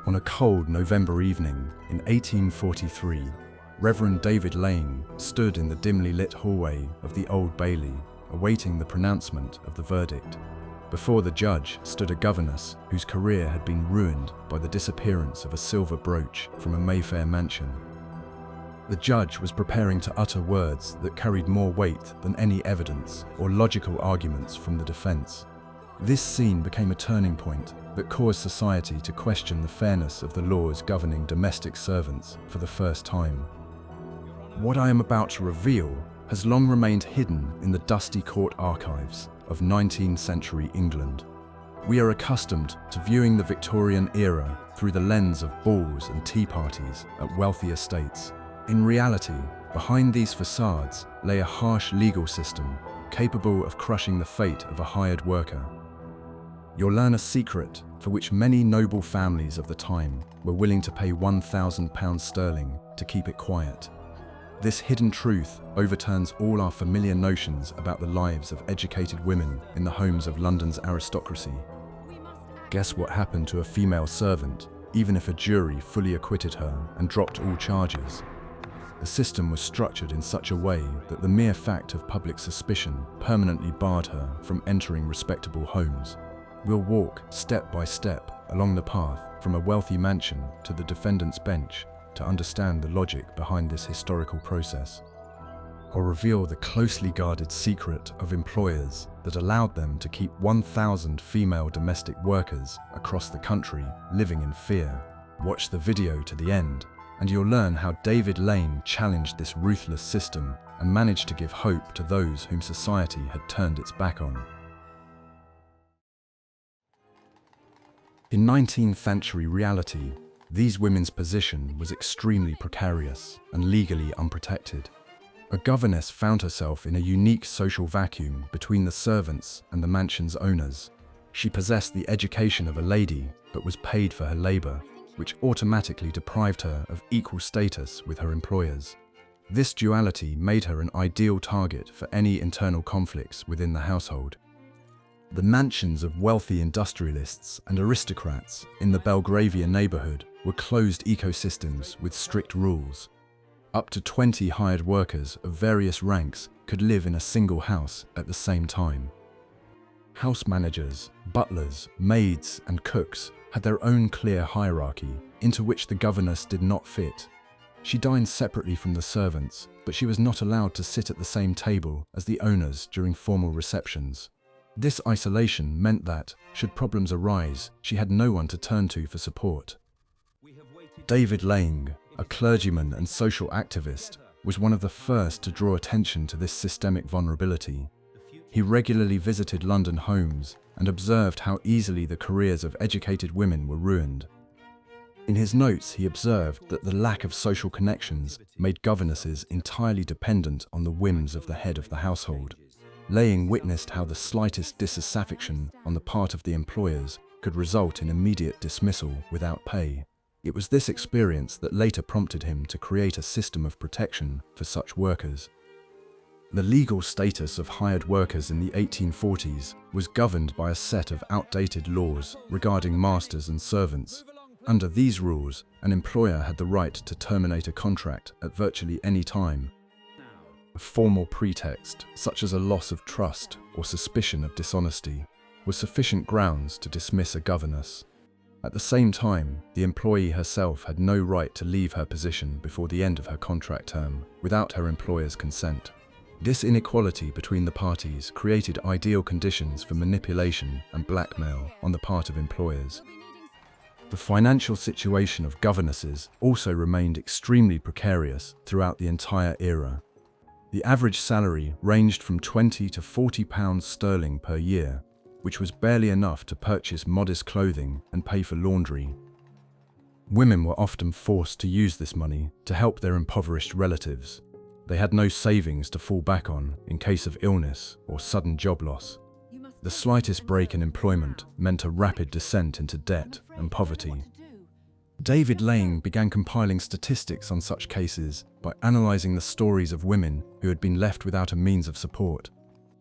On a cold November evening in 1843, Reverend David Lang stood in the dimly lit hallway of the Old Bailey, awaiting the pronouncement of the verdict. Before the judge stood a governess whose career had been ruined by the disappearance of a silver brooch from a Mayfair mansion. The judge was preparing to utter words that carried more weight than any evidence or logical arguments from the defense. This scene became a turning point that caused society to question the fairness of the laws governing domestic servants for the first time. What I am about to reveal has long remained hidden in the dusty court archives of 19th century England. We are accustomed to viewing the Victorian era through the lens of balls and tea parties at wealthy estates. In reality, behind these facades lay a harsh legal system capable of crushing the fate of a hired worker. You'll learn a secret for which many noble families of the time were willing to pay £1,000 sterling to keep it quiet. This hidden truth overturns all our familiar notions about the lives of educated women in the homes of London's aristocracy. Guess what happened to a female servant, even if a jury fully acquitted her and dropped all charges? The system was structured in such a way that the mere fact of public suspicion permanently barred her from entering respectable homes. We'll walk step by step along the path from a wealthy mansion to the defendant's bench to understand the logic behind this historical process. I'll reveal the closely guarded secret of employers that allowed them to keep 1,000 female domestic workers across the country living in fear. Watch the video to the end, and you'll learn how David Lang challenged this ruthless system and managed to give hope to those whom society had turned its back on. In 19th century reality, these women's position was extremely precarious and legally unprotected. A governess found herself in a unique social vacuum between the servants and the mansion's owners. She possessed the education of a lady, but was paid for her labor, which automatically deprived her of equal status with her employers. This duality made her an ideal target for any internal conflicts within the household. The mansions of wealthy industrialists and aristocrats in the Belgravia neighborhood were closed ecosystems with strict rules. Up to 20 hired workers of various ranks could live in a single house at the same time. House managers, butlers, maids, and cooks had their own clear hierarchy into which the governess did not fit. She dined separately from the servants, but she was not allowed to sit at the same table as the owners during formal receptions. This isolation meant that, should problems arise, she had no one to turn to for support. David Lang, a clergyman and social activist, was one of the first to draw attention to this systemic vulnerability. He regularly visited London homes and observed how easily the careers of educated women were ruined. In his notes, he observed that the lack of social connections made governesses entirely dependent on the whims of the head of the household. Lang witnessed how the slightest disaffection on the part of the employers could result in immediate dismissal without pay. It was this experience that later prompted him to create a system of protection for such workers. The legal status of hired workers in the 1840s was governed by a set of outdated laws regarding masters and servants. Under these rules, an employer had the right to terminate a contract at virtually any time. A formal pretext, such as a loss of trust or suspicion of dishonesty, was sufficient grounds to dismiss a governess. At the same time, the employee herself had no right to leave her position before the end of her contract term without her employer's consent. This inequality between the parties created ideal conditions for manipulation and blackmail on the part of employers. The financial situation of governesses also remained extremely precarious throughout the entire era. The average salary ranged from £20 to £40 sterling per year, which was barely enough to purchase modest clothing and pay for laundry. Women were often forced to use this money to help their impoverished relatives. They had no savings to fall back on in case of illness or sudden job loss. The slightest break in employment meant a rapid descent into debt and poverty. David Lang began compiling statistics on such cases by analysing the stories of women who had been left without a means of support.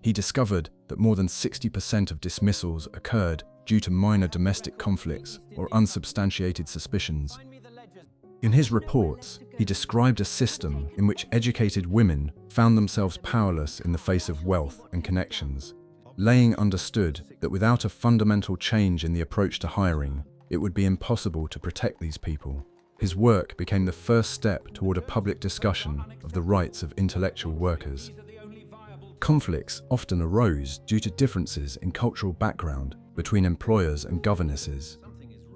He discovered that more than 60% of dismissals occurred due to minor domestic conflicts or unsubstantiated suspicions. In his reports, he described a system in which educated women found themselves powerless in the face of wealth and connections. Laying understood that without a fundamental change in the approach to hiring, it would be impossible to protect these people. His work became the first step toward a public discussion of the rights of intellectual workers. Conflicts often arose due to differences in cultural background between employers and governesses.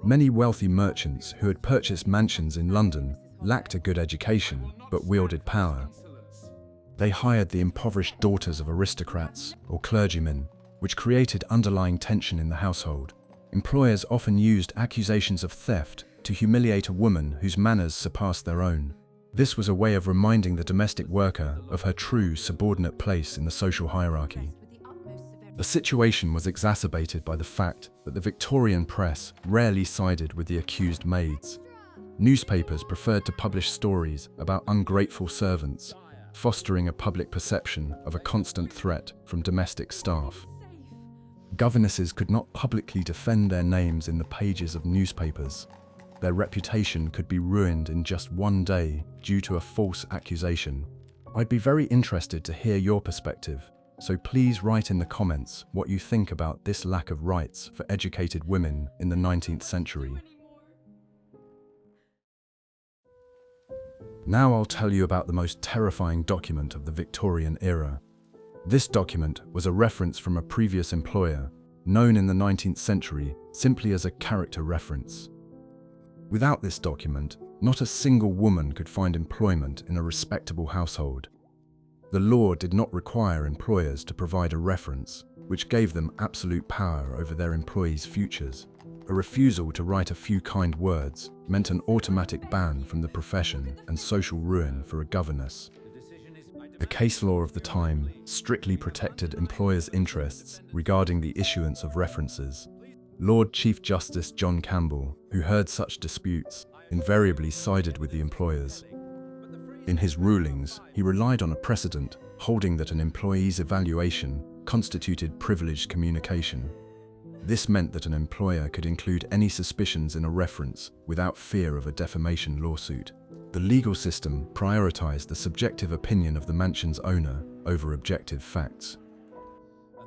Many wealthy merchants who had purchased mansions in London lacked a good education but wielded power. They hired the impoverished daughters of aristocrats or clergymen, which created underlying tension in the household. Employers often used accusations of theft to humiliate a woman whose manners surpassed their own. This was a way of reminding the domestic worker of her true subordinate place in the social hierarchy. The situation was exacerbated by the fact that the Victorian press rarely sided with the accused maids. Newspapers preferred to publish stories about ungrateful servants, fostering a public perception of a constant threat from domestic staff. Governesses could not publicly defend their names in the pages of newspapers. Their reputation could be ruined in just one day due to a false accusation. I'd be very interested to hear your perspective, so please write in the comments what you think about this lack of rights for educated women in the 19th century. Now I'll tell you about the most terrifying document of the Victorian era. This document was a reference from a previous employer, known in the 19th century simply as a character reference. Without this document, not a single woman could find employment in a respectable household. The law did not require employers to provide a reference, which gave them absolute power over their employees' futures. A refusal to write a few kind words meant an automatic ban from the profession and social ruin for a governess. The case law of the time strictly protected employers' interests regarding the issuance of references. Lord Chief Justice John Campbell, who heard such disputes, invariably sided with the employers. In his rulings, he relied on a precedent holding that an employee's evaluation constituted privileged communication. This meant that an employer could include any suspicions in a reference without fear of a defamation lawsuit. The legal system prioritized the subjective opinion of the mansion's owner over objective facts.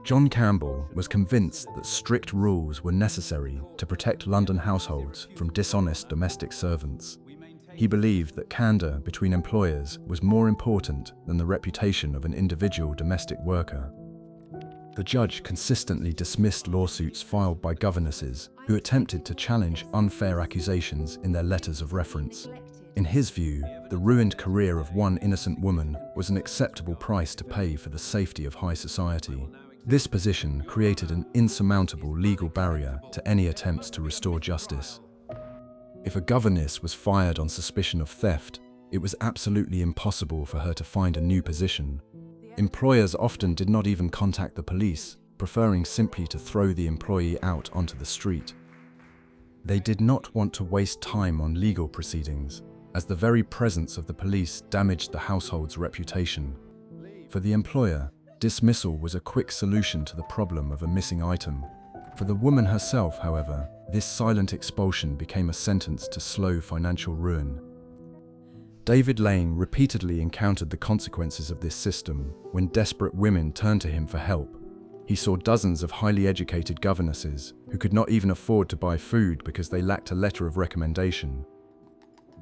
John Campbell was convinced that strict rules were necessary to protect London households from dishonest domestic servants. He believed that candor between employers was more important than the reputation of an individual domestic worker. The judge consistently dismissed lawsuits filed by governesses who attempted to challenge unfair accusations in their letters of reference. In his view, the ruined career of one innocent woman was an acceptable price to pay for the safety of high society. This position created an insurmountable legal barrier to any attempts to restore justice. If a governess was fired on suspicion of theft, it was absolutely impossible for her to find a new position. Employers often did not even contact the police, preferring simply to throw the employee out onto the street. They did not want to waste time on legal proceedings, as the very presence of the police damaged the household's reputation. For the employer, dismissal was a quick solution to the problem of a missing item. For the woman herself, however, this silent expulsion became a sentence to slow financial ruin. David Lane repeatedly encountered the consequences of this system when desperate women turned to him for help. He saw dozens of highly educated governesses who could not even afford to buy food because they lacked a letter of recommendation.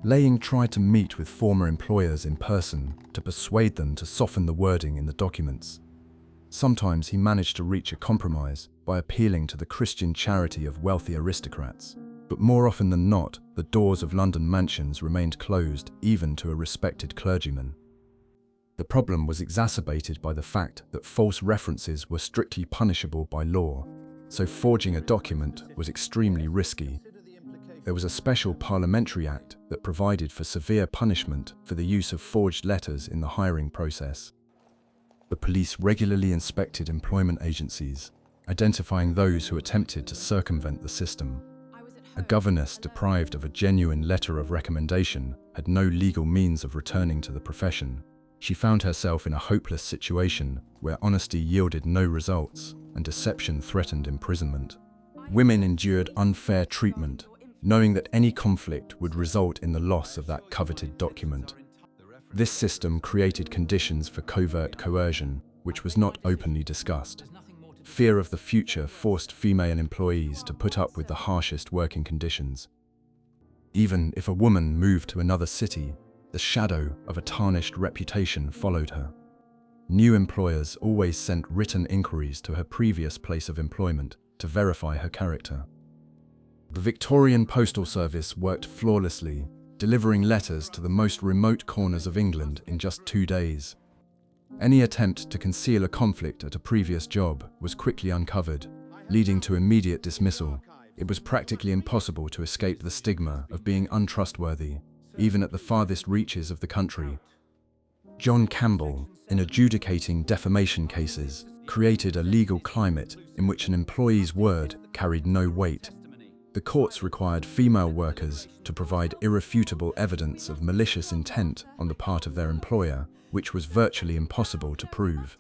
Lane tried to meet with former employers in person to persuade them to soften the wording in the documents. Sometimes he managed to reach a compromise by appealing to the Christian charity of wealthy aristocrats. But more often than not, the doors of London mansions remained closed even to a respected clergyman. The problem was exacerbated by the fact that false references were strictly punishable by law, so forging a document was extremely risky. There was a special parliamentary act that provided for severe punishment for the use of forged letters in the hiring process. The police regularly inspected employment agencies, identifying those who attempted to circumvent the system. A governess deprived of a genuine letter of recommendation had no legal means of returning to the profession. She found herself in a hopeless situation where honesty yielded no results and deception threatened imprisonment. Women endured unfair treatment, knowing that any conflict would result in the loss of that coveted document. This system created conditions for covert coercion, which was not openly discussed. Fear of the future forced female employees to put up with the harshest working conditions. Even if a woman moved to another city, the shadow of a tarnished reputation followed her. New employers always sent written inquiries to her previous place of employment to verify her character. The Victorian Postal Service worked flawlessly, delivering letters to the most remote corners of England in just 2 days. Any attempt to conceal a conflict at a previous job was quickly uncovered, leading to immediate dismissal. It was practically impossible to escape the stigma of being untrustworthy, even at the farthest reaches of the country. John Campbell, in adjudicating defamation cases, created a legal climate in which an employee's word carried no weight. The courts required female workers to provide irrefutable evidence of malicious intent on the part of their employer, which was virtually impossible to prove.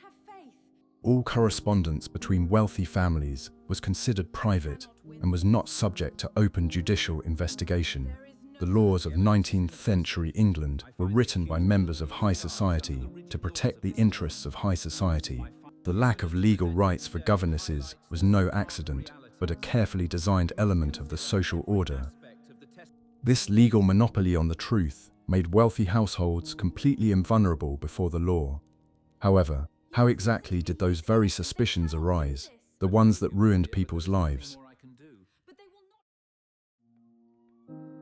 All correspondence between wealthy families was considered private and was not subject to open judicial investigation. The laws of 19th century England were written by members of high society to protect the interests of high society. The lack of legal rights for governesses was no accident, but a carefully designed element of the social order. This legal monopoly on the truth made wealthy households completely invulnerable before the law. However, how exactly did those very suspicions arise, the ones that ruined people's lives?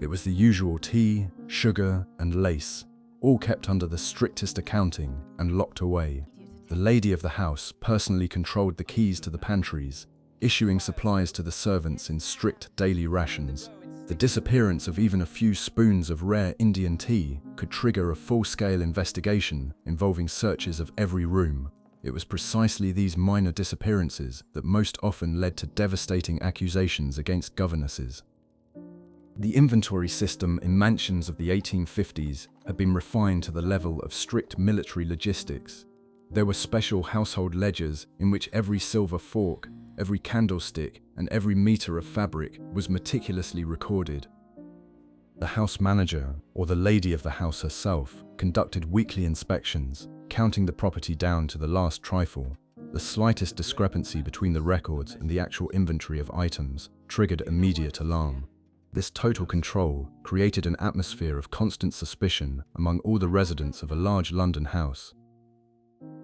It was the usual tea, sugar, and lace, all kept under the strictest accounting and locked away. The lady of the house personally controlled the keys to the pantries, issuing supplies to the servants in strict daily rations. The disappearance of even a few spoons of rare Indian tea could trigger a full-scale investigation involving searches of every room. It was precisely these minor disappearances that most often led to devastating accusations against governesses. The inventory system in mansions of the 1850s had been refined to the level of strict military logistics. There were special household ledgers in which every silver fork, every candlestick, and every meter of fabric was meticulously recorded. The house manager, or the lady of the house herself, conducted weekly inspections, counting the property down to the last trifle. The slightest discrepancy between the records and the actual inventory of items triggered immediate alarm. This total control created an atmosphere of constant suspicion among all the residents of a large London house.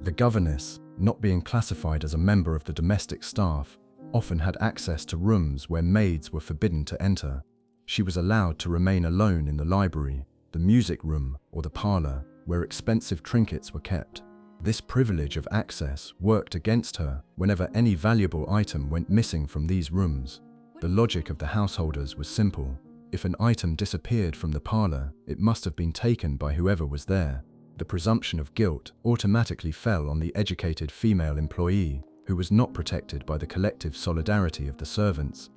The governess, not being classified as a member of the domestic staff, often had access to rooms where maids were forbidden to enter. She was allowed to remain alone in the library, the music room, or the parlor, where expensive trinkets were kept. This privilege of access worked against her whenever any valuable item went missing from these rooms. The logic of the householders was simple. If an item disappeared from the parlor, it must have been taken by whoever was there. The presumption of guilt automatically fell on the educated female employee, who was not protected by the collective solidarity of the servants.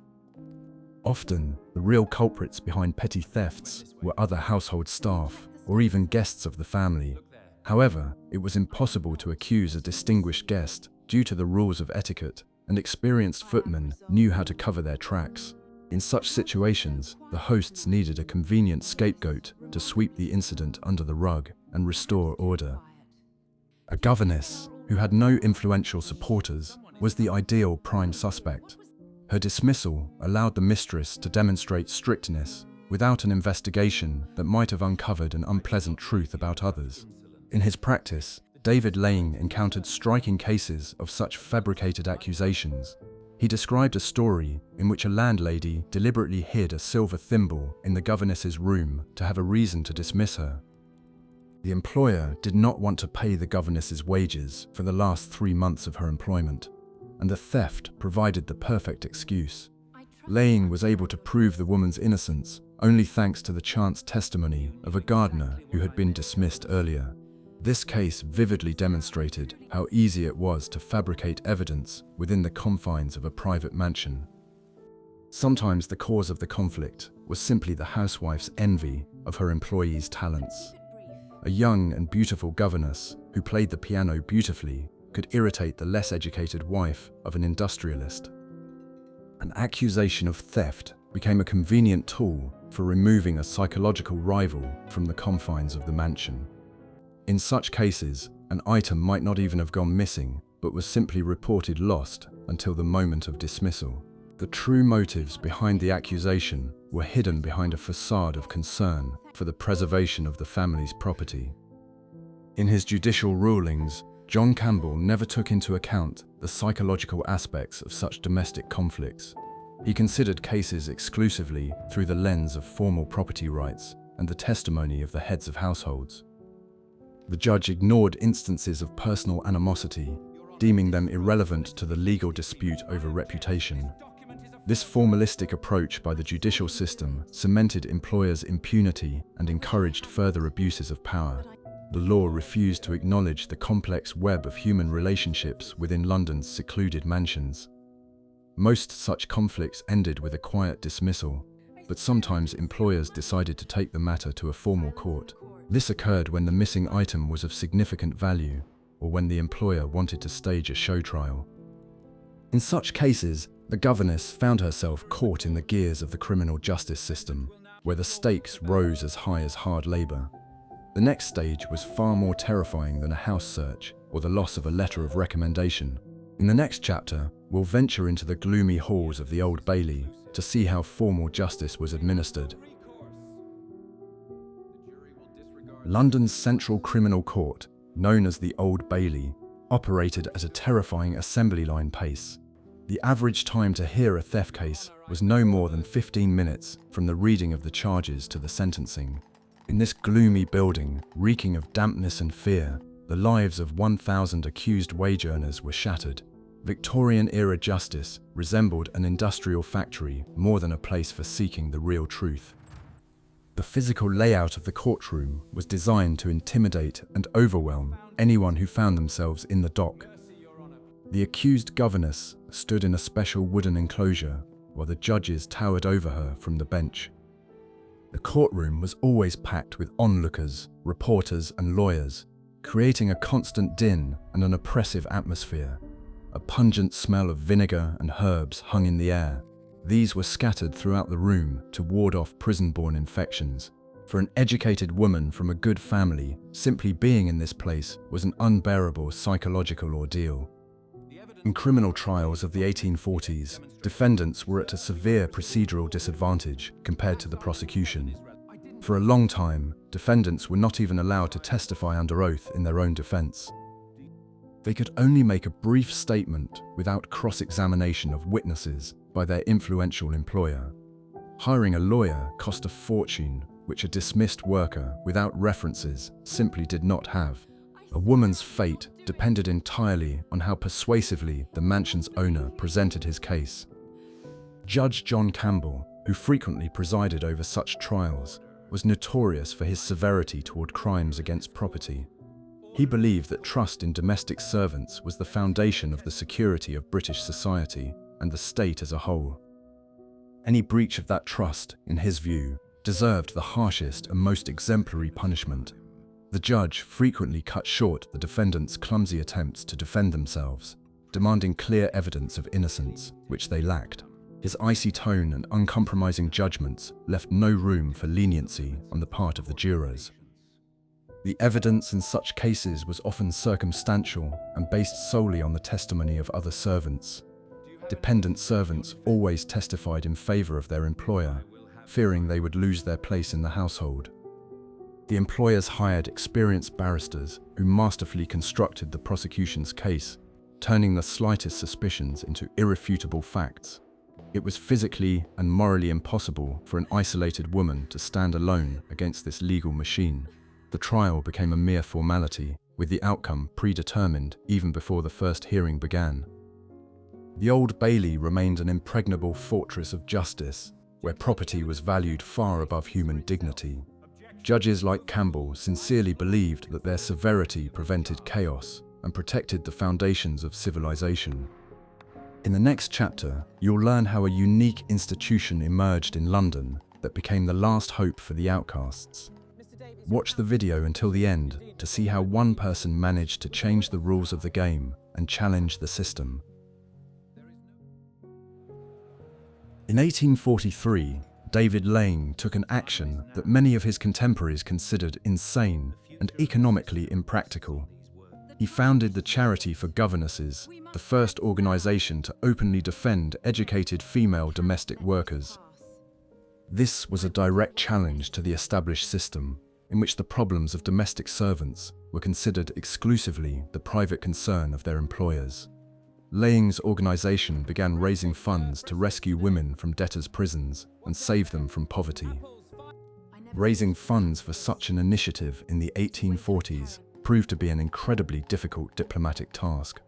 Often, the real culprits behind petty thefts were other household staff, or even guests of the family. However, it was impossible to accuse a distinguished guest due to the rules of etiquette, and experienced footmen knew how to cover their tracks. In such situations, the hosts needed a convenient scapegoat to sweep the incident under the rug and restore order. A governess, who had no influential supporters, was the ideal prime suspect. Her dismissal allowed the mistress to demonstrate strictness without an investigation that might have uncovered an unpleasant truth about others. In his practice, David Lane encountered striking cases of such fabricated accusations. He described a story in which a landlady deliberately hid a silver thimble in the governess's room to have a reason to dismiss her. The employer did not want to pay the governess's wages for the last 3 months of her employment, and the theft provided the perfect excuse. Lane was able to prove the woman's innocence only thanks to the chance testimony of a gardener who had been dismissed earlier. This case vividly demonstrated how easy it was to fabricate evidence within the confines of a private mansion. Sometimes the cause of the conflict was simply the housewife's envy of her employees' talents. A young and beautiful governess who played the piano beautifully could irritate the less educated wife of an industrialist. An accusation of theft became a convenient tool for removing a psychological rival from the confines of the mansion. In such cases, an item might not even have gone missing, but was simply reported lost until the moment of dismissal. The true motives behind the accusation were hidden behind a facade of concern for the preservation of the family's property. In his judicial rulings, John Campbell never took into account the psychological aspects of such domestic conflicts. He considered cases exclusively through the lens of formal property rights and the testimony of the heads of households. The judge ignored instances of personal animosity, deeming them irrelevant to the legal dispute over reputation. This formalistic approach by the judicial system cemented employers' impunity and encouraged further abuses of power. The law refused to acknowledge the complex web of human relationships within London's secluded mansions. Most such conflicts ended with a quiet dismissal, but sometimes employers decided to take the matter to a formal court. This occurred when the missing item was of significant value, or when the employer wanted to stage a show trial. In such cases, the governess found herself caught in the gears of the criminal justice system, where the stakes rose as high as hard labor. The next stage was far more terrifying than a house search or the loss of a letter of recommendation. In the next chapter, we'll venture into the gloomy halls of the Old Bailey to see how formal justice was administered. London's Central Criminal Court, known as the Old Bailey, operated at a terrifying assembly line pace. The average time to hear a theft case was no more than 15 minutes from the reading of the charges to the sentencing. In this gloomy building, reeking of dampness and fear, the lives of 1,000 accused wage earners were shattered. Victorian-era justice resembled an industrial factory more than a place for seeking the real truth. The physical layout of the courtroom was designed to intimidate and overwhelm anyone who found themselves in the dock. The accused governess stood in a special wooden enclosure, while the judges towered over her from the bench. The courtroom was always packed with onlookers, reporters, and lawyers, creating a constant din and an oppressive atmosphere. A pungent smell of vinegar and herbs hung in the air. These were scattered throughout the room to ward off prison-borne infections. For an educated woman from a good family, simply being in this place was an unbearable psychological ordeal. In criminal trials of the 1840s, defendants were at a severe procedural disadvantage compared to the prosecution. For a long time, defendants were not even allowed to testify under oath in their own defense. They could only make a brief statement without cross-examination of witnesses by their influential employer. Hiring a lawyer cost a fortune, which a dismissed worker without references simply did not have. A woman's fate depended entirely on how persuasively the mansion's owner presented his case. Judge John Campbell, who frequently presided over such trials, was notorious for his severity toward crimes against property. He believed that trust in domestic servants was the foundation of the security of British society and the state as a whole. Any breach of that trust, in his view, deserved the harshest and most exemplary punishment. The judge frequently cut short the defendants' clumsy attempts to defend themselves, demanding clear evidence of innocence, which they lacked. His icy tone and uncompromising judgments left no room for leniency on the part of the jurors. The evidence in such cases was often circumstantial and based solely on the testimony of other servants. Dependent servants always testified in favor of their employer, fearing they would lose their place in the household. The employers hired experienced barristers who masterfully constructed the prosecution's case, turning the slightest suspicions into irrefutable facts. It was physically and morally impossible for an isolated woman to stand alone against this legal machine. The trial became a mere formality, with the outcome predetermined even before the first hearing began. The Old Bailey remained an impregnable fortress of justice, where property was valued far above human dignity. Judges like Campbell sincerely believed that their severity prevented chaos and protected the foundations of civilization. In the next chapter, you'll learn how a unique institution emerged in London that became the last hope for the outcasts. Watch the video until the end to see how one person managed to change the rules of the game and challenge the system. In 1843, David Lane took an action that many of his contemporaries considered insane and economically impractical. He founded the Charity for Governesses, the first organization to openly defend educated female domestic workers. This was a direct challenge to the established system, in which the problems of domestic servants were considered exclusively the private concern of their employers. Lane's organization began raising funds to rescue women from debtors' prisons and save them from poverty. Raising funds for such an initiative in the 1840s proved to be an incredibly difficult diplomatic task.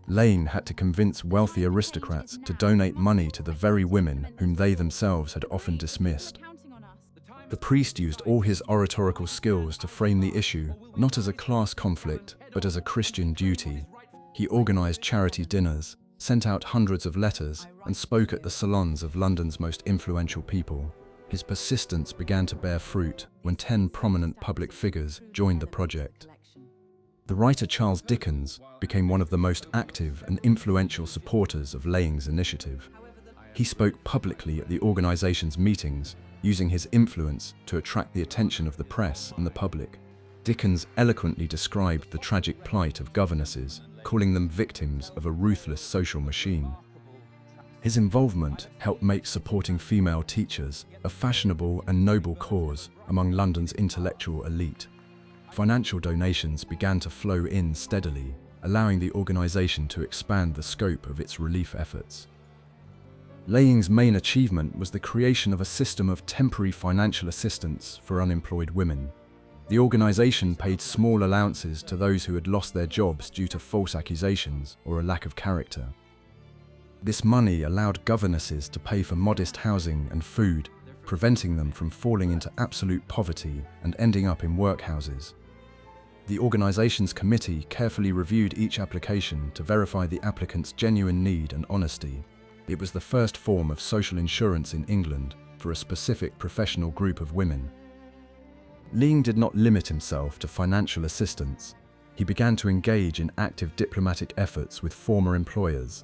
Lane had to convince wealthy aristocrats to donate money to the very women whom they themselves had often dismissed. The priest used all his oratorical skills to frame the issue not as a class conflict, but as a Christian duty. He organized charity dinners, sent out hundreds of letters, and spoke at the salons of London's most influential people. His persistence began to bear fruit when 10 prominent public figures joined the project. The writer Charles Dickens became one of the most active and influential supporters of Lane's initiative. He spoke publicly at the organization's meetings, using his influence to attract the attention of the press and the public. Dickens eloquently described the tragic plight of governesses, calling them victims of a ruthless social machine. His involvement helped make supporting female teachers a fashionable and noble cause among London's intellectual elite. Financial donations began to flow in steadily, allowing the organization to expand the scope of its relief efforts. Lane's main achievement was the creation of a system of temporary financial assistance for unemployed women. The organization paid small allowances to those who had lost their jobs due to false accusations or a lack of character. This money allowed governesses to pay for modest housing and food, preventing them from falling into absolute poverty and ending up in workhouses. The organization's committee carefully reviewed each application to verify the applicant's genuine need and honesty. It was the first form of social insurance in England for a specific professional group of women. Lane did not limit himself to financial assistance. He began to engage in active diplomatic efforts with former employers.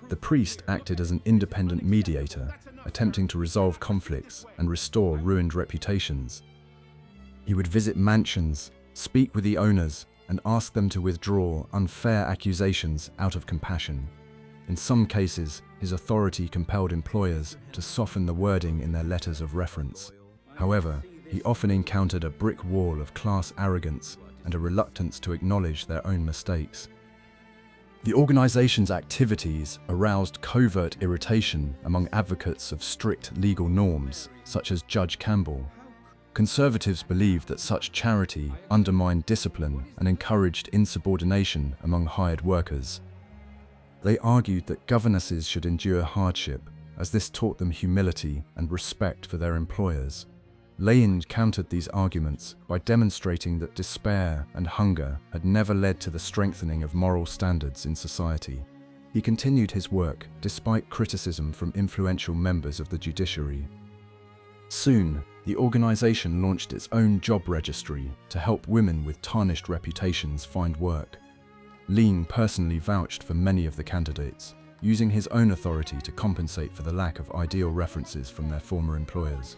The priest acted as an independent mediator, attempting to resolve conflicts and restore ruined reputations. He would visit mansions, speak with the owners, and ask them to withdraw unfair accusations out of compassion. In some cases, his authority compelled employers to soften the wording in their letters of reference. However, he often encountered a brick wall of class arrogance and a reluctance to acknowledge their own mistakes. The organization's activities aroused covert irritation among advocates of strict legal norms, such as Judge Campbell. Conservatives believed that such charity undermined discipline and encouraged insubordination among hired workers. They argued that governesses should endure hardship, as this taught them humility and respect for their employers. Lane countered these arguments by demonstrating that despair and hunger had never led to the strengthening of moral standards in society. He continued his work despite criticism from influential members of the judiciary. Soon, the organization launched its own job registry to help women with tarnished reputations find work. Lane personally vouched for many of the candidates, using his own authority to compensate for the lack of ideal references from their former employers.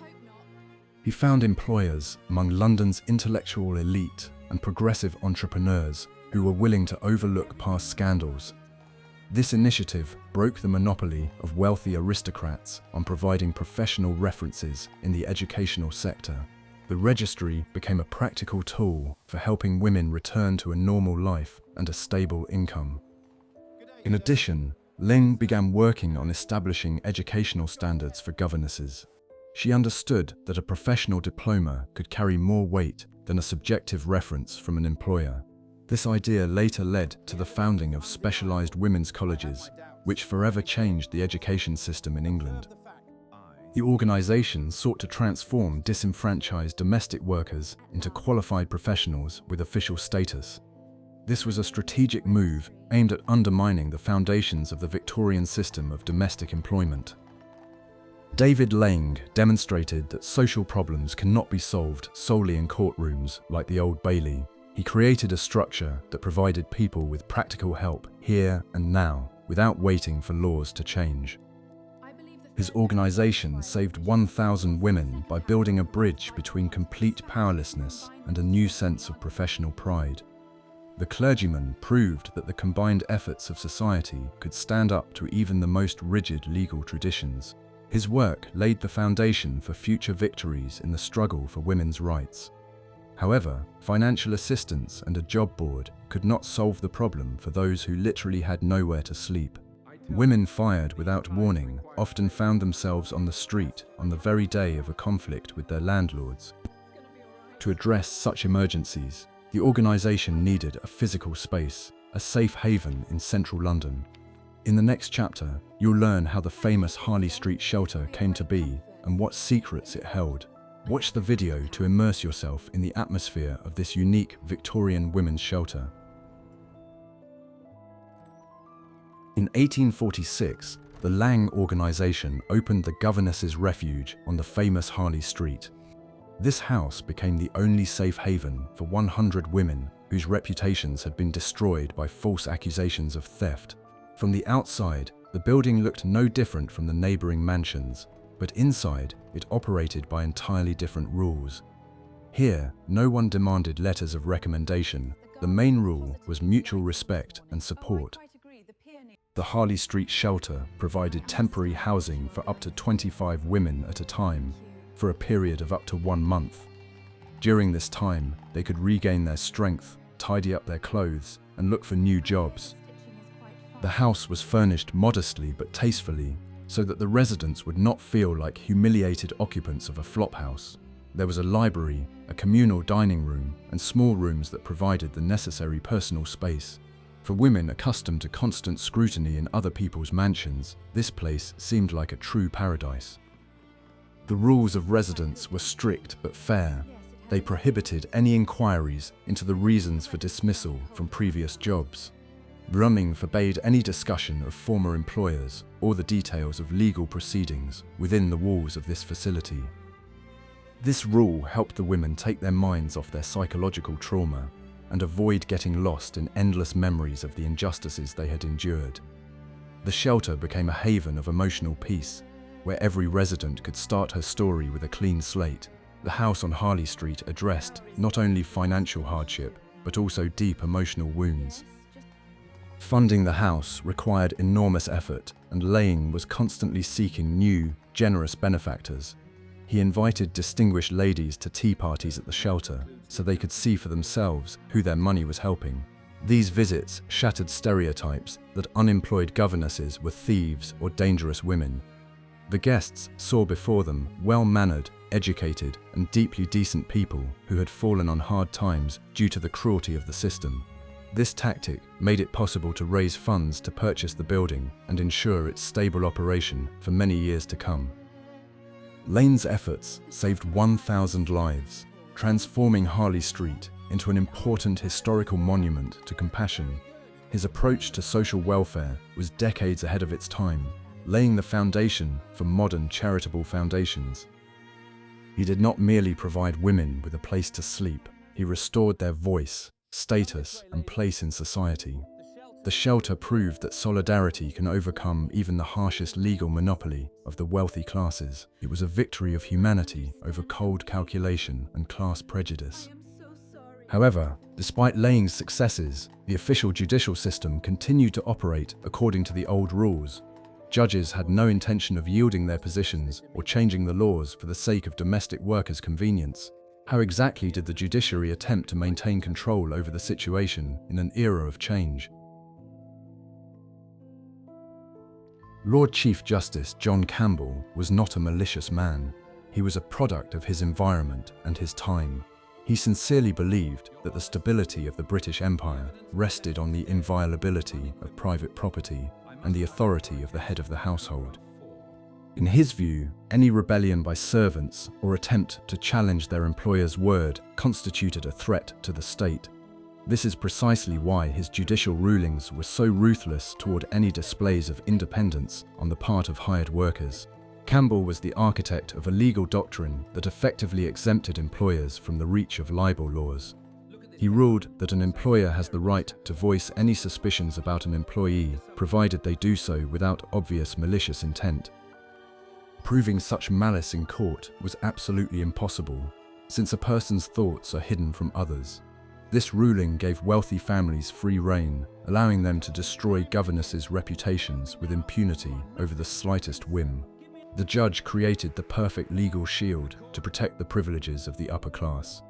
He found employers among London's intellectual elite and progressive entrepreneurs who were willing to overlook past scandals. This initiative broke the monopoly of wealthy aristocrats on providing professional references in the educational sector. The registry became a practical tool for helping women return to a normal life and a stable income. In addition, Lane began working on establishing educational standards for governesses. She understood that a professional diploma could carry more weight than a subjective reference from an employer. This idea later led to the founding of specialized women's colleges, which forever changed the education system in England. The organization sought to transform disenfranchised domestic workers into qualified professionals with official status. This was a strategic move aimed at undermining the foundations of the Victorian system of domestic employment. David Lang demonstrated that social problems cannot be solved solely in courtrooms like the Old Bailey. He created a structure that provided people with practical help here and now, without waiting for laws to change. His organization saved 1,000 women by building a bridge between complete powerlessness and a new sense of professional pride. The clergyman proved that the combined efforts of society could stand up to even the most rigid legal traditions. His work laid the foundation for future victories in the struggle for women's rights. However, financial assistance and a job board could not solve the problem for those who literally had nowhere to sleep. Women fired without warning often found themselves on the street on the very day of a conflict with their landlords. To address such emergencies, the organization needed a physical space, a safe haven in central London. In the next chapter, you'll learn how the famous Harley Street shelter came to be and what secrets it held. Watch the video to immerse yourself in the atmosphere of this unique Victorian women's shelter. In 1846, the Lang organisation opened the Governesses' Refuge on the famous Harley Street. This house became the only safe haven for 100 women whose reputations had been destroyed by false accusations of theft. From the outside, the building looked no different from the neighbouring mansions, but inside, it operated by entirely different rules. Here, no one demanded letters of recommendation. The main rule was mutual respect and support. The Harley Street shelter provided temporary housing for up to 25 women at a time, for a period of up to 1 month. During this time, they could regain their strength, tidy up their clothes, and look for new jobs. The house was furnished modestly but tastefully, so that the residents would not feel like humiliated occupants of a flophouse. There was a library, a communal dining room, and small rooms that provided the necessary personal space. For women accustomed to constant scrutiny in other people's mansions, this place seemed like a true paradise. The rules of residence were strict but fair. They prohibited any inquiries into the reasons for dismissal from previous jobs. Brumming forbade any discussion of former employers or the details of legal proceedings within the walls of this facility. This rule helped the women take their minds off their psychological trauma and avoid getting lost in endless memories of the injustices they had endured. The shelter became a haven of emotional peace, where every resident could start her story with a clean slate. The house on Harley Street addressed not only financial hardship, but also deep emotional wounds. Funding the house required enormous effort, and Lang was constantly seeking new, generous benefactors. He invited distinguished ladies to tea parties at the shelter, so they could see for themselves who their money was helping. These visits shattered stereotypes that unemployed governesses were thieves or dangerous women. The guests saw before them well-mannered, educated, and deeply decent people who had fallen on hard times due to the cruelty of the system. This tactic made it possible to raise funds to purchase the building and ensure its stable operation for many years to come. Lang's efforts saved 1,000 lives, transforming Harley Street into an important historical monument to compassion. His approach to social welfare was decades ahead of its time, laying the foundation for modern charitable foundations. He did not merely provide women with a place to sleep, he restored their voice, status, and place in society. The shelter proved that solidarity can overcome even the harshest legal monopoly of the wealthy classes. It was a victory of humanity over cold calculation and class prejudice. However, despite Lang's successes, the official judicial system continued to operate according to the old rules. Judges had no intention of yielding their positions or changing the laws for the sake of domestic workers' convenience. How exactly did the judiciary attempt to maintain control over the situation in an era of change? Lord Chief Justice John Campbell was not a malicious man. He was a product of his environment and his time. He sincerely believed that the stability of the British Empire rested on the inviolability of private property and the authority of the head of the household. In his view, any rebellion by servants or attempt to challenge their employer's word constituted a threat to the state. This is precisely why his judicial rulings were so ruthless toward any displays of independence on the part of hired workers. Campbell was the architect of a legal doctrine that effectively exempted employers from the reach of libel laws. He ruled that an employer has the right to voice any suspicions about an employee, provided they do so without obvious malicious intent. Proving such malice in court was absolutely impossible, since a person's thoughts are hidden from others. This ruling gave wealthy families free rein, allowing them to destroy governesses' reputations with impunity over the slightest whim. The judge created the perfect legal shield to protect the privileges of the upper class.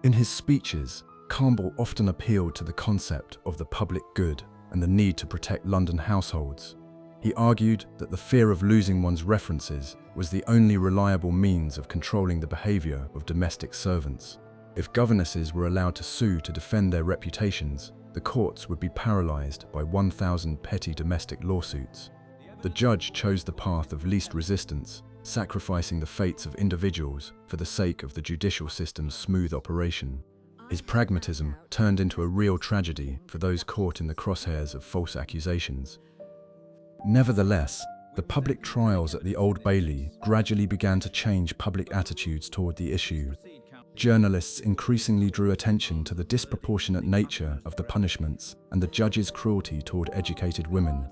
In his speeches, Campbell often appealed to the concept of the public good and the need to protect London households. He argued that the fear of losing one's references was the only reliable means of controlling the behaviour of domestic servants. If governesses were allowed to sue to defend their reputations, the courts would be paralysed by 1,000 petty domestic lawsuits. The judge chose the path of least resistance, sacrificing the fates of individuals for the sake of the judicial system's smooth operation. His pragmatism turned into a real tragedy for those caught in the crosshairs of false accusations. Nevertheless, the public trials at the Old Bailey gradually began to change public attitudes toward the issue. Journalists increasingly drew attention to the disproportionate nature of the punishments and the judge's cruelty toward educated women.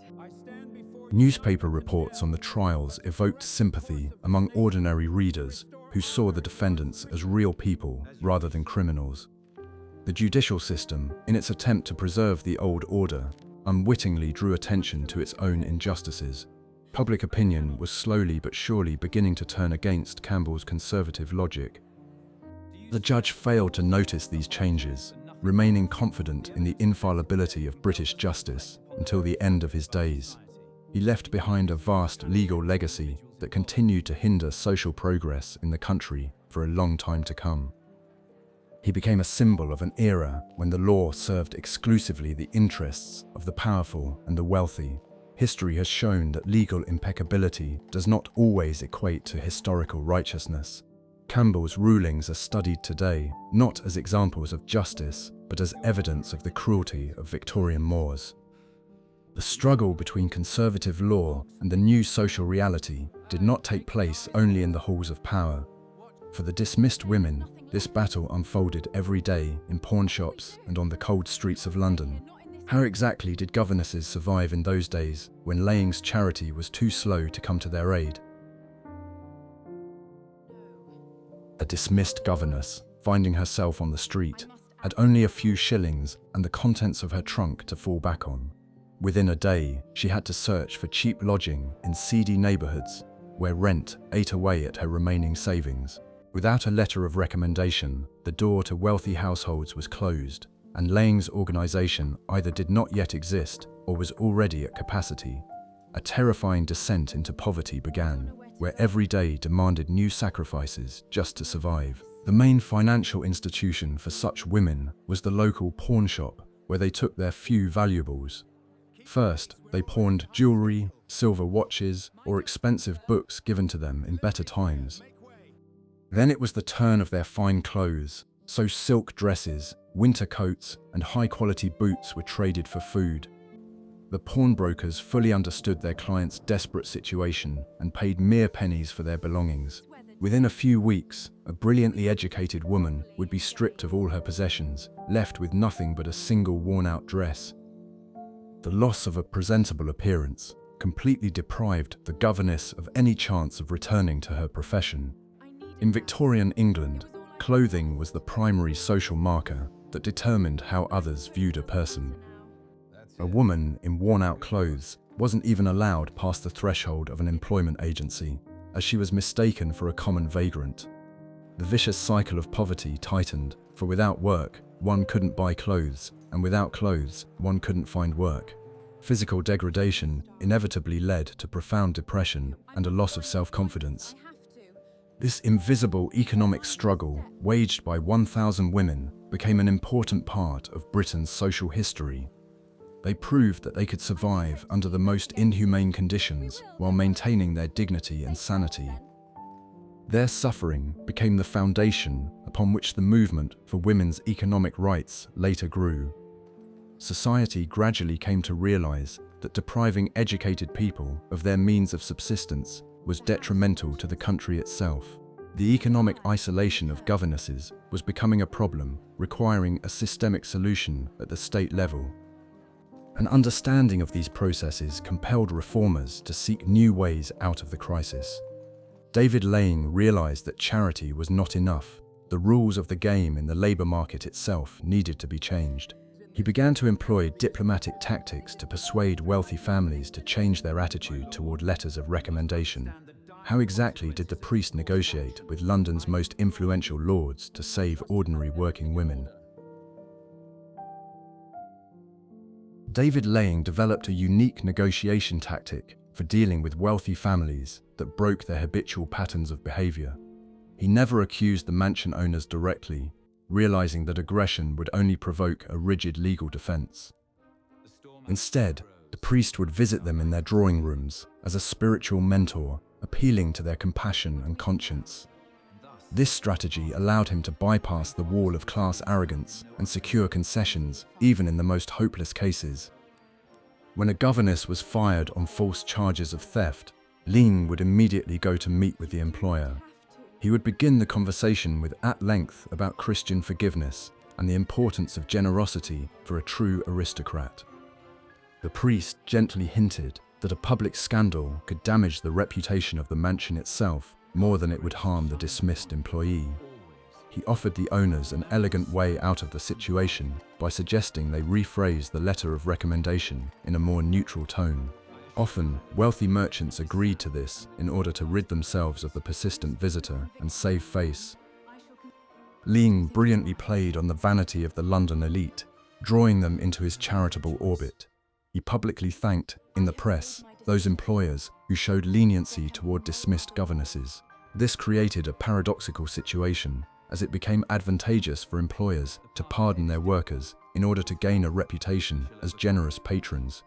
Newspaper reports on the trials evoked sympathy among ordinary readers who saw the defendants as real people rather than criminals. The judicial system, in its attempt to preserve the old order, unwittingly drew attention to its own injustices. Public opinion was slowly but surely beginning to turn against Campbell's conservative logic. The judge failed to notice these changes, remaining confident in the infallibility of British justice until the end of his days. He left behind a vast legal legacy that continued to hinder social progress in the country for a long time to come. He became a symbol of an era when the law served exclusively the interests of the powerful and the wealthy. History has shown that legal impeccability does not always equate to historical righteousness. Campbell's rulings are studied today not as examples of justice, but as evidence of the cruelty of Victorian mores. The struggle between conservative law and the new social reality did not take place only in the halls of power. For the dismissed women, this battle unfolded every day in pawn shops and on the cold streets of London. How exactly did governesses survive in those days when Laying's charity was too slow to come to their aid? A dismissed governess, finding herself on the street, had only a few shillings and the contents of her trunk to fall back on. Within a day, she had to search for cheap lodging in seedy neighbourhoods where rent ate away at her remaining savings. Without a letter of recommendation, the door to wealthy households was closed, and Laying's organisation either did not yet exist or was already at capacity. A terrifying descent into poverty began, where every day demanded new sacrifices just to survive. The main financial institution for such women was the local pawn shop, where they took their few valuables. First, they pawned jewellery, silver watches, or expensive books given to them in better times. Then it was the turn of their fine clothes, so silk dresses, winter coats, and high-quality boots were traded for food. The pawnbrokers fully understood their clients' desperate situation and paid mere pennies for their belongings. Within a few weeks, a brilliantly educated woman would be stripped of all her possessions, left with nothing but a single worn-out dress. The loss of a presentable appearance completely deprived the governess of any chance of returning to her profession. In Victorian England, clothing was the primary social marker that determined how others viewed a person. A woman in worn-out clothes wasn't even allowed past the threshold of an employment agency, as she was mistaken for a common vagrant. The vicious cycle of poverty tightened, for without work, one couldn't buy clothes, and without clothes, one couldn't find work. Physical degradation inevitably led to profound depression and a loss of self-confidence. This invisible economic struggle, waged by 1,000 women, became an important part of Britain's social history. They proved that they could survive under the most inhumane conditions while maintaining their dignity and sanity. Their suffering became the foundation upon which the movement for women's economic rights later grew. Society gradually came to realize that depriving educated people of their means of subsistence was detrimental to the country itself. The economic isolation of governesses was becoming a problem, requiring a systemic solution at the state level. An understanding of these processes compelled reformers to seek new ways out of the crisis. David Laying realized that charity was not enough. The rules of the game in the labor market itself needed to be changed. He began to employ diplomatic tactics to persuade wealthy families to change their attitude toward letters of recommendation. How exactly did the priest negotiate with London's most influential lords to save ordinary working women? David Laying developed a unique negotiation tactic for dealing with wealthy families that broke their habitual patterns of behavior. He never accused the mansion owners directly, realizing that aggression would only provoke a rigid legal defense. Instead, the priest would visit them in their drawing rooms as a spiritual mentor, appealing to their compassion and conscience. This strategy allowed him to bypass the wall of class arrogance and secure concessions, even in the most hopeless cases. When a governess was fired on false charges of theft, Laying would immediately go to meet with the employer. He would begin the conversation with at length about Christian forgiveness and the importance of generosity for a true aristocrat. The priest gently hinted that a public scandal could damage the reputation of the mansion itself more than it would harm the dismissed employee. He offered the owners an elegant way out of the situation by suggesting they rephrase the letter of recommendation in a more neutral tone. Often, wealthy merchants agreed to this in order to rid themselves of the persistent visitor and save face. Laying brilliantly played on the vanity of the London elite, drawing them into his charitable orbit. He publicly thanked, in the press, those employers who showed leniency toward dismissed governesses. This created a paradoxical situation, as it became advantageous for employers to pardon their workers in order to gain a reputation as generous patrons.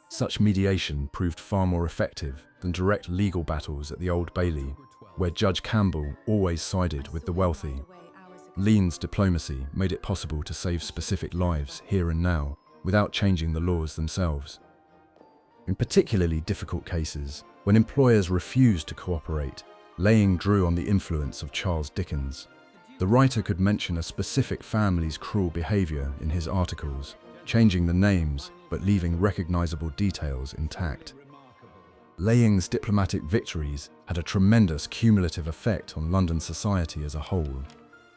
Such mediation proved far more effective than direct legal battles at the Old Bailey, where Judge Campbell always sided with the wealthy. Laying's diplomacy made it possible to save specific lives here and now, without changing the laws themselves. In particularly difficult cases, when employers refused to cooperate, Laying drew on the influence of Charles Dickens. The writer could mention a specific family's cruel behavior in his articles, changing the names but leaving recognizable details intact. Laying's diplomatic victories had a tremendous cumulative effect on London society as a whole.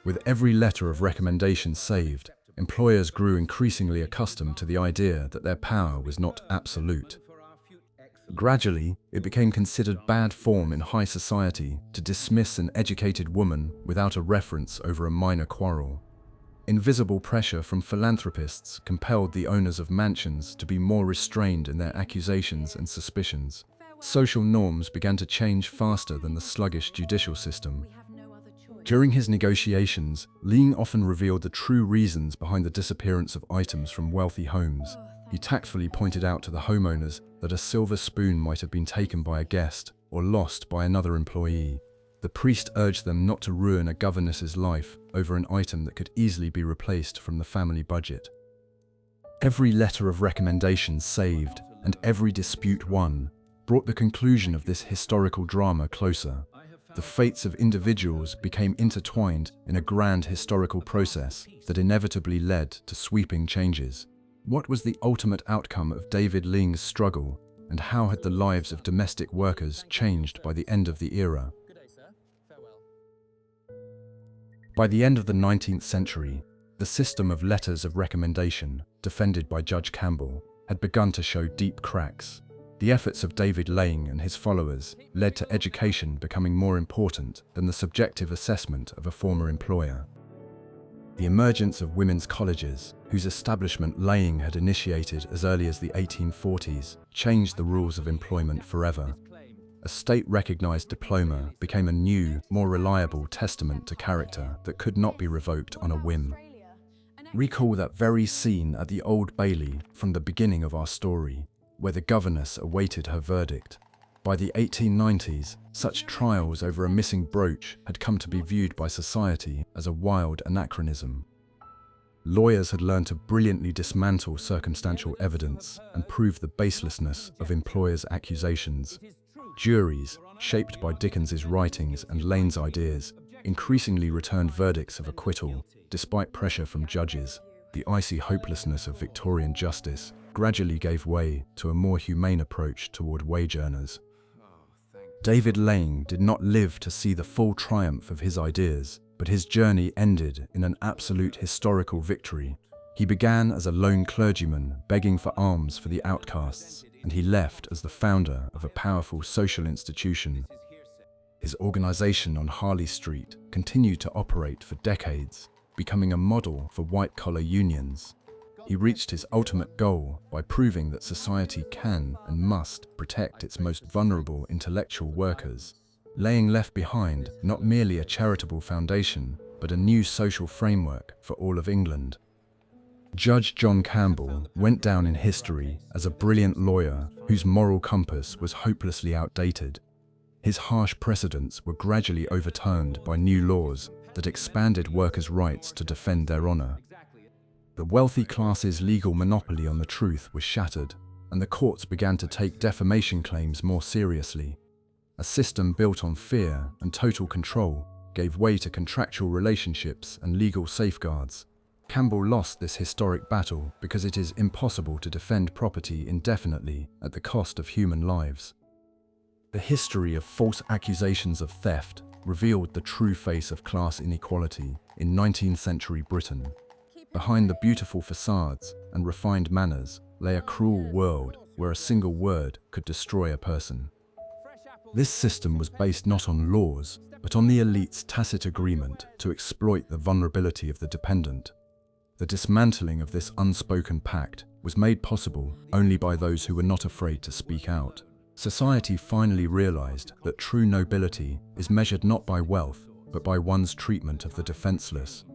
With every letter of recommendation saved, employers grew increasingly accustomed to the idea that their power was not absolute. Gradually, it became considered bad form in high society to dismiss an educated woman without a reference over a minor quarrel. Invisible pressure from philanthropists compelled the owners of mansions to be more restrained in their accusations and suspicions. Social norms began to change faster than the sluggish judicial system. During his negotiations, Laying often revealed the true reasons behind the disappearance of items from wealthy homes. He tactfully pointed out to the homeowners that a silver spoon might have been taken by a guest or lost by another employee. The priest urged them not to ruin a governess's life over an item that could easily be replaced from the family budget. Every letter of recommendation saved and every dispute won brought the conclusion of this historical drama closer. The fates of individuals became intertwined in a grand historical process that inevitably led to sweeping changes. What was the ultimate outcome of David Laying's struggle, and how had the lives of domestic workers changed by the end of the era? By the end of the 19th century, the system of letters of recommendation, defended by Judge Campbell, had begun to show deep cracks. The efforts of David Laying and his followers led to education becoming more important than the subjective assessment of a former employer. The emergence of women's colleges, whose establishment Laying had initiated as early as the 1840s, changed the rules of employment forever. A state-recognized diploma became a new, more reliable testament to character that could not be revoked on a whim. Recall that very scene at the Old Bailey from the beginning of our story, where the governess awaited her verdict. By the 1890s, such trials over a missing brooch had come to be viewed by society as a wild anachronism. Lawyers had learned to brilliantly dismantle circumstantial evidence and prove the baselessness of employers' accusations. Juries, shaped by Dickens's writings and Lane's ideas, increasingly returned verdicts of acquittal, despite pressure from judges. The icy hopelessness of Victorian justice gradually gave way to a more humane approach toward wage earners. David Lane did not live to see the full triumph of his ideas, but his journey ended in an absolute historical victory. He began as a lone clergyman begging for alms for the outcasts, and he left as the founder of a powerful social institution. His organization on Harley Street continued to operate for decades, becoming a model for white-collar unions. He reached his ultimate goal by proving that society can and must protect its most vulnerable intellectual workers. Lane left behind not merely a charitable foundation, but a new social framework for all of England. Judge John Campbell went down in history as a brilliant lawyer whose moral compass was hopelessly outdated. His harsh precedents were gradually overturned by new laws that expanded workers' rights to defend their honor. The wealthy class's legal monopoly on the truth was shattered, and the courts began to take defamation claims more seriously. A system built on fear and total control gave way to contractual relationships and legal safeguards. Campbell lost this historic battle because it is impossible to defend property indefinitely at the cost of human lives. The history of false accusations of theft revealed the true face of class inequality in 19th century Britain. Behind the beautiful facades and refined manners lay a cruel world where a single word could destroy a person. This system was based not on laws, but on the elite's tacit agreement to exploit the vulnerability of the dependent. The dismantling of this unspoken pact was made possible only by those who were not afraid to speak out. Society finally realized that true nobility is measured not by wealth, but by one's treatment of the defenseless.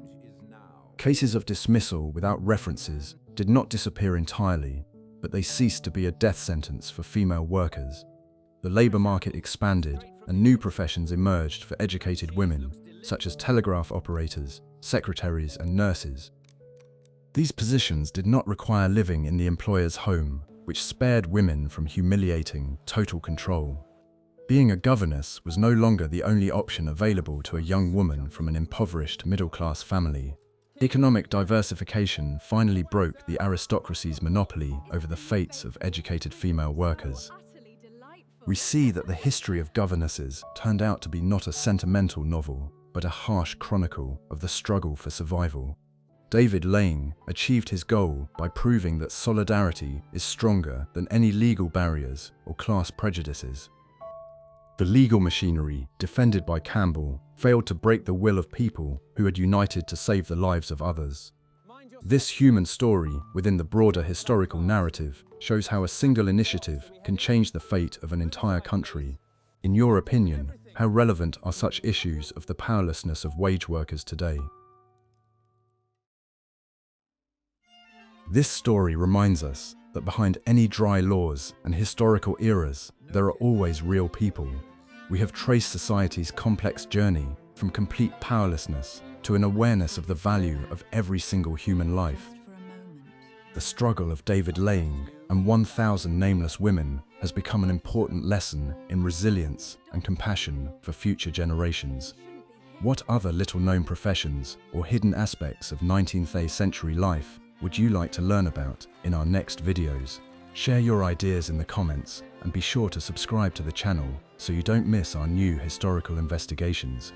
Cases of dismissal without references did not disappear entirely, but they ceased to be a death sentence for female workers. The labor market expanded, and new professions emerged for educated women, such as telegraph operators, secretaries, and nurses. These positions did not require living in the employer's home, which spared women from humiliating total control. Being a governess was no longer the only option available to a young woman from an impoverished middle-class family. Economic diversification finally broke the aristocracy's monopoly over the fates of educated female workers. We see that the history of governesses turned out to be not a sentimental novel, but a harsh chronicle of the struggle for survival. David Lane achieved his goal by proving that solidarity is stronger than any legal barriers or class prejudices. The legal machinery, defended by Campbell, failed to break the will of people who had united to save the lives of others. This human story, within the broader historical narrative, shows how a single initiative can change the fate of an entire country. In your opinion, how relevant are such issues of the powerlessness of wage workers today? This story reminds us that behind any dry laws and historical eras, there are always real people. We have traced society's complex journey from complete powerlessness to an awareness of the value of every single human life. The struggle of David Lane and 1,000 nameless women has become an important lesson in resilience and compassion for future generations. What other little-known professions or hidden aspects of 19th century life would you like to learn about in our next videos? Share your ideas in the comments and be sure to subscribe to the channel so you don't miss our new historical investigations.